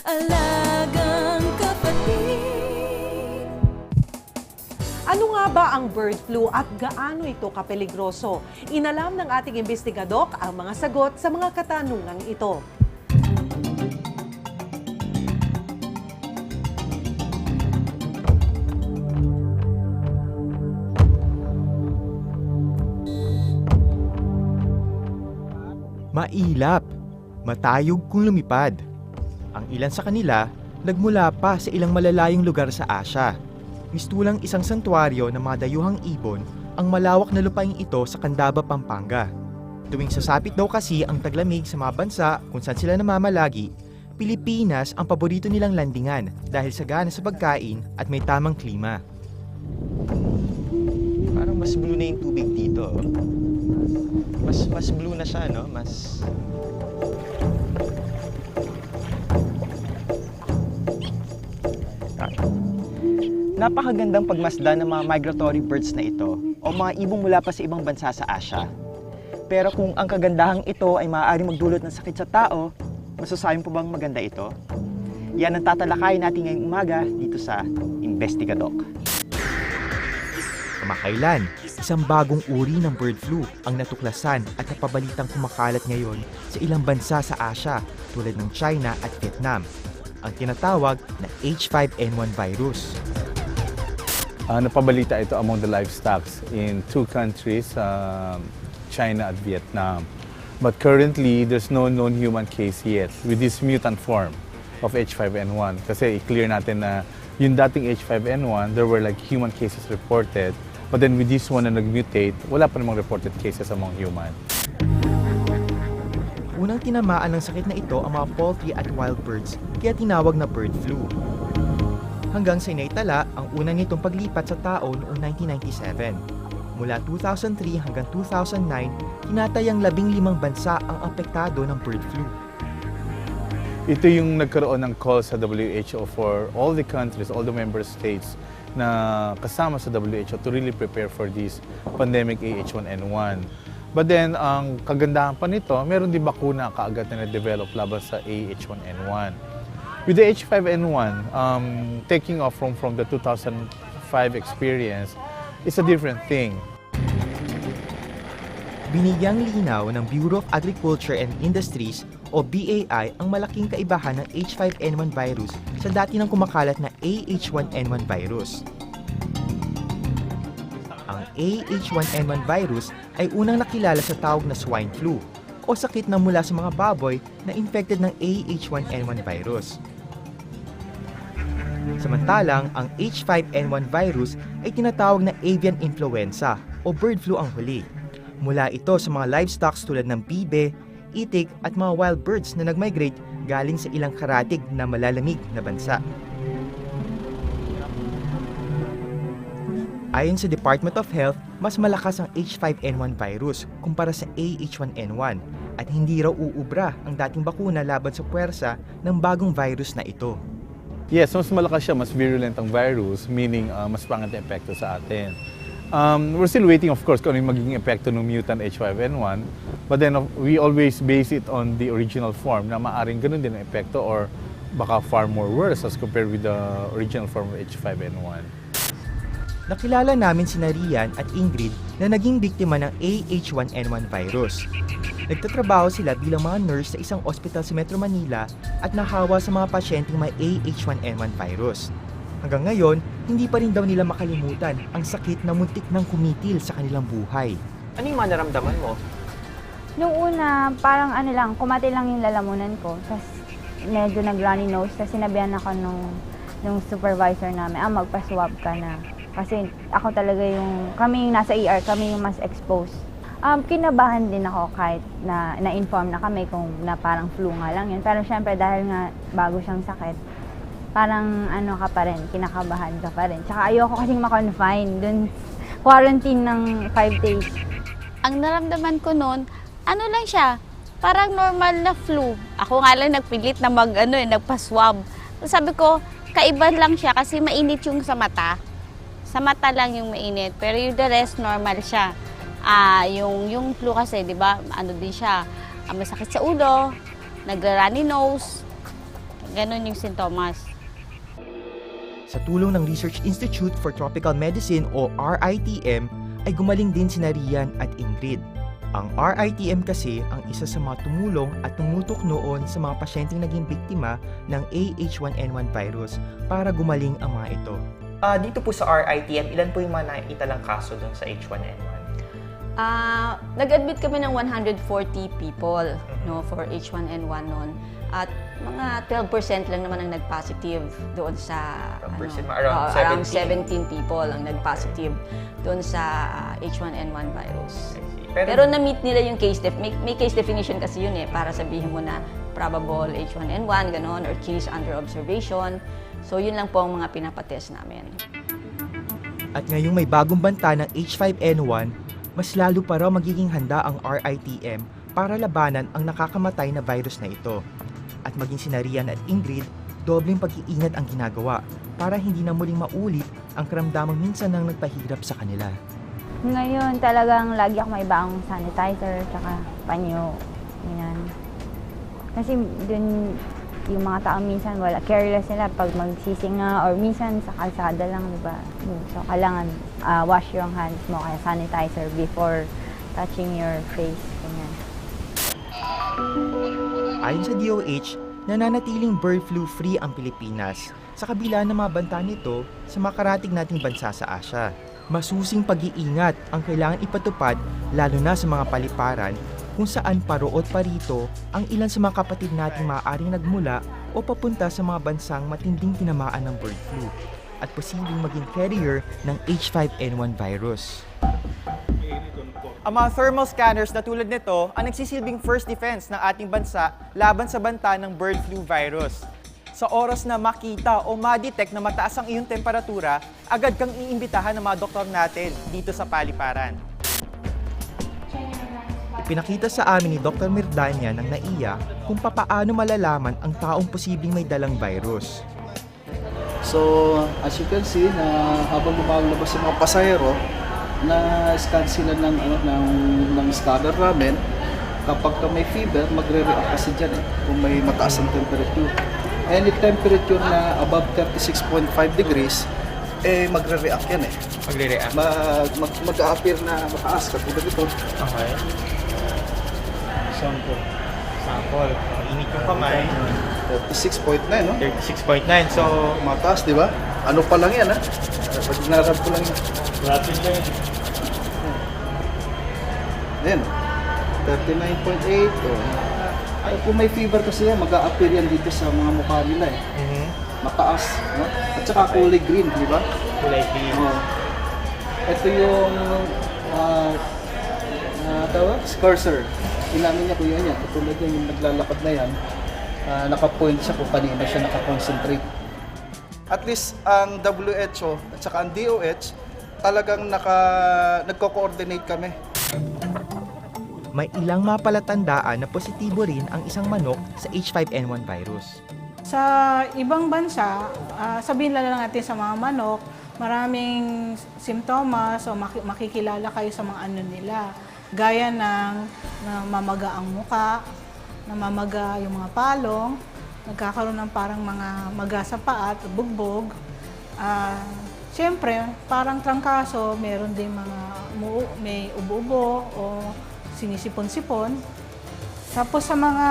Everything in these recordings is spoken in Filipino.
Alagang kapatid. Ano nga ba ang bird flu at gaano ito kapeligroso? Inalam ng ating investigador ang mga sagot sa mga katanungang ito. Mailap, matayog kung lumipad. Ang ilan sa kanila, nagmula pa sa ilang malalayong lugar sa Asya. Mistulang isang santuaryo ng mga dayuhang ibon ang malawak na lupaing ito sa Candaba, Pampanga. Tuwing sasapit daw kasi ang taglamig sa mga bansa kung saan sila namamalagi, Pilipinas ang paborito nilang landingan dahil sagana sa pagkain at may tamang klima. Parang mas blue na yung tubig dito. Mas blue na siya, no? Mas... Napakagandang pagmasdan ng mga migratory birds na ito o mga ibong mula pa sa ibang bansa sa Asya. Pero kung ang kagandahang ito ay maaaring magdulot ng sakit sa tao, masasabi po bang maganda ito? Yan ang tatalakayin natin ngayong umaga dito sa Investigadoc. Kamakailan, isang bagong uri ng bird flu ang natuklasan at napabalitang kumakalat ngayon sa ilang bansa sa Asya tulad ng China at Vietnam, ang tinatawag na H5N1 virus. Napabalita ito among the livestock in two countries, China at Vietnam. But currently, there's no known human case yet with this mutant form of H5N1. Kasi i-clear natin na yung dating H5N1, there were like human cases reported. But then with this one na nag-mutate, wala pa namang reported cases among human. Unang tinamaan ng sakit na ito ang mga poultry at wild birds, kaya tinawag na bird flu. Hanggang sa inaitala ang una nitong paglipat sa tao noong 1997. Mula 2003 hanggang 2009, tinatayang 15 bansa ang apektado ng bird flu. Ito yung nagkaroon ng call sa WHO for all the countries, all the member states na kasama sa WHO to really prepare for this pandemic AH1N1. But then, ang kagandahan pa nito, meron din bakuna kaagad na na-develop laban sa AH1N1. With the H5N1, taking off from the 2005 experience, it's a different thing. Binigyang linaw ng Bureau of Agriculture and Industries o BAI ang malaking kaibahan ng H5N1 virus sa dati nang kumakalat na AH1N1 virus. Ang AH1N1 virus ay unang nakilala sa tawag na swine flu o sakit na mula sa mga baboy na infected ng AH1N1 virus. Samantalang, ang H5N1 virus ay tinatawag na avian influenza o bird flu ang huli. Mula ito sa mga livestock tulad ng bibe, itik at mga wild birds na nag-migrate galing sa ilang karatig na malalamig na bansa. Ayon sa Department of Health, mas malakas ang H5N1 virus kumpara sa AH1N1 at hindi raw uubra ang dating bakuna laban sa puwersa ng bagong virus na ito. Yes, mas malakas siya, mas virulent ang virus, meaning mas pangit ang epekto sa atin. We're still waiting, of course, kung ano yung magiging epekto ng mutant H5N1. But then, we always base it on the original form na maaring ganun din ang epekto or baka far more worse as compared with the original form of H5N1. Nakilala namin sina Rian at Ingrid na naging biktima ng AH1N1 virus. Nagtatrabaho sila bilang mga nurse sa isang ospital sa Metro Manila at nahawa sa mga pasyenteng may AH1N1 virus. Hanggang ngayon, hindi pa rin daw nila makalimutan ang sakit na muntik nang kumitil sa kanilang buhay. Ano yung mga naramdaman mo? Nung una, parang kumati lang yung lalamunan ko. Tapos medyo nag-runny nose. Tapos sinabihan ako nung supervisor namin, magpa-swab ka na. Kasi ako talaga kami yung nasa ER, kami yung mas exposed. Kinabahan din ako kahit na-inform na kami kung na parang flu nga lang yun. Pero syempre dahil nga bago siyang sakit, parang ka pa rin, kinakabahan ka pa rin. Tsaka ayoko kasing ma-confine dun, quarantine ng 5 days. Ang naramdaman ko noon, lang siya, parang normal na flu. Ako nga lang nagpilit na nagpa-swab. Sabi ko, kaiba lang siya kasi mainit yung sa mata. Sa mata lang yung mainit, pero yung the rest normal siya. Yung flu kasi, di ba, din siya, masakit sa ulo, nag-runny nose, Ganon yung sintomas. Sa tulong ng Research Institute for Tropical Medicine o RITM ay gumaling din sina Rian at Ingrid. Ang RITM kasi ang isa sa mga tumulong at tumutok noon sa mga pasyenteng naging biktima ng AH1N1 virus para gumaling ang mga ito. Dito po sa RITM, ilan po yung mga naitalang kaso doon sa H1N1? Nag-admit kami ng 140 people no, for H1N1 noon. At mga 12% lang naman ang nag-positive doon sa... 12%, around 17 people ang nag-positive doon sa H1N1 virus. Pero Pero na-meet nila yung may case definition kasi yun para sabihin mo na probable H1N1, ganon, or case under observation. So yun lang po ang mga pinapatest namin. At ngayong may bagong banta ng H5N1, mas lalo pa raw magiging handa ang RITM para labanan ang nakakamatay na virus na ito. At maging sina Rian at Ingrid, dobleng pag-iingat ang ginagawa para hindi na muling maulit ang karamdamang minsan nang nagpahirap sa kanila. Ngayon talagang lagi ako may baong sanitizer tsaka panyo. Yan. Kasi dun yung mga tao minsan wala, careless sila pag magsisinga or minsan sa kalsada lang, di ba? So kailangan wash your hands mo kaya sanitizer before touching your face. Ganyan. Ayon sa DOH, nananatiling bird flu free ang Pilipinas sa kabila ng mga banta nito sa makarating nating bansa sa Asia. Masusing pag-iingat ang kailangan ipatupad lalo na sa mga paliparan kung saan paroot pa rito ang ilan sa mga kapatid nating maaaring nagmula o papunta sa mga bansang matinding tinamaan ng bird flu at posibleng maging carrier ng H5N1 virus. ang mga thermal scanners na tulad nito ang nagsisilbing first defense ng ating bansa laban sa banta ng bird flu virus. Sa oras na makita o ma-detect na mataas ang iyong temperatura, agad kang iimbitahan ng mga doktor natin dito sa paliparan. Pinakita sa amin ni Dr. Mirdania ng NAIA kung papaano malalaman ang taong posibleng may dalang virus. So, as you can see, na habang lumalabas yung mga pasahero, na-scan sila ng scanner namin. Kapag may fever, magre-react kasi dyan kung may mataas ang temperature. Any temperature na above 36.5 degrees, magre-react yan Magre-react. Mag-a-appear na mataas, katulad ito. Okay. Sample. Init yung kamay. 36.9, no? 36.9. So, Mataas, di ba? Ano pa lang yan, ha? Pag narab ko lang yan. rapid lang. Then, 39.8. Kung may fever kasi yan, mag-a-appear yan dito sa mga mukha nila Mataas, no? At saka kulay green, di ba? Kulay green. Ito yung cursor. Inamin niya ko yan. Katulad yan, yung naglalakad na yan, naka-point siya kung kanina siya nakakonsentrate. At least ang WHO at saka ang DOH talagang nagko-coordinate kami. May ilang mapalatandaan na positibo rin ang isang manok sa H5N1 virus. Sa ibang bansa, sabihin lang natin sa mga manok, maraming simptomas o makikilala kayo sa mga ano nila. Gaya ng namamaga ang muka, namamaga yung mga palong, nagkakaroon ng parang mga maga sa paa at bugbog. Siyempre, parang trangkaso, meron din may ubo-ubo o sinisipon-sipon. Tapos sa mga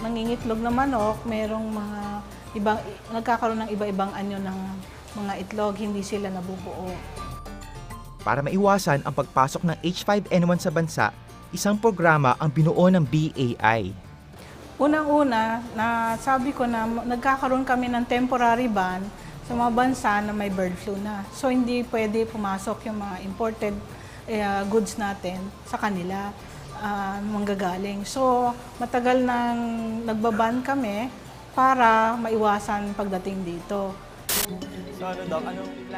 nangingitlog na manok, merong nagkakaroon ng iba-ibang anyo ng mga itlog, hindi sila nabubuo. Para maiwasan ang pagpasok ng H5N1 sa bansa, isang programa ang binuo ng BAI. Unang-una, sabi ko na nagkakaroon kami ng temporary ban sa mga bansa na may bird flu na. So hindi pwede pumasok yung mga imported goods natin sa kanila, manggagaling. So matagal nang nagbaban kami para maiwasan pagdating dito.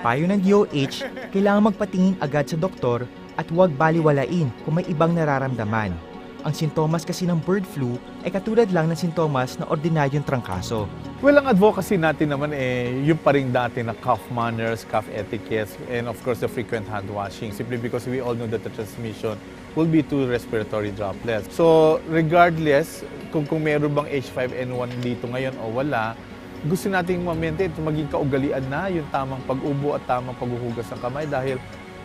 Payo ng DOH, kailangan magpatingin agad sa doktor at huwag baliwalain kung may ibang nararamdaman. Ang sintomas kasi ng bird flu ay katulad lang ng sintomas na ordinaryong trangkaso. Well, ang advocacy natin naman yung pa rin dati na cough manners, cough etiquettes, and of course the frequent hand washing. Simply because we all know that the transmission will be two respiratory droplets. So regardless kung meron bang H5N1 dito ngayon o wala, gusto nating ma-maintain ito maging kaugalian na yung tamang pag-ubo at tamang paghuhugas ng kamay dahil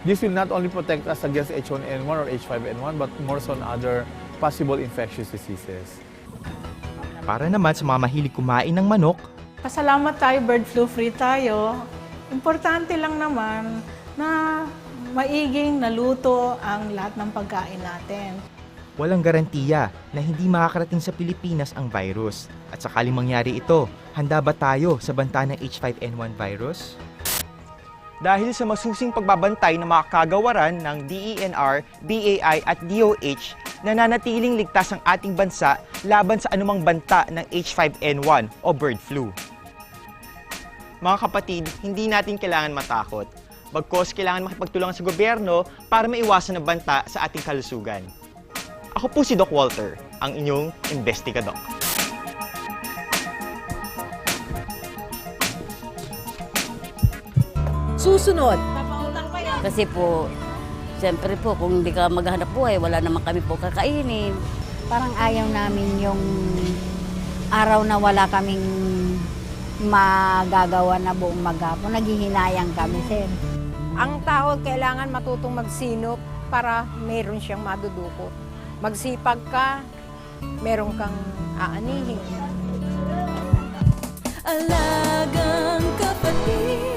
this will not only protect us against H1N1 or H5N1 but more so on other possible infectious diseases. Para naman sa mga mahilig kumain ng manok, Pasalamat tayo, bird flu free tayo. Importante lang naman na maiging naluto ang lahat ng pagkain natin. walang garantiya na hindi makakarating sa Pilipinas ang virus. At sakaling mangyari ito, handa ba tayo sa banta ng H5N1 virus? Dahil sa masusing pagbabantay ng mga kagawaran ng DENR, BAI at DOH, nananatiling ligtas ang ating bansa laban sa anumang banta ng H5N1 o bird flu. Mga kapatid, hindi natin kailangan matakot. Bagkus kailangan makipagtulungan sa gobyerno para maiwasan ang banta sa ating kalusugan. Ako po si Doc Walter, ang inyong investigador. Susunod, Kasi po, siyempre po, kung hindi ka maghanap buhay, wala naman kami po kakainin. Parang ayaw namin yung araw na wala kaming magagawa na buong maghapon. Naghihinayang kami, sir. Ang tao kailangan matutong magsinop para meron siyang madudukot. Magsipag ka, meron kang aanihin. Alagang kapatid.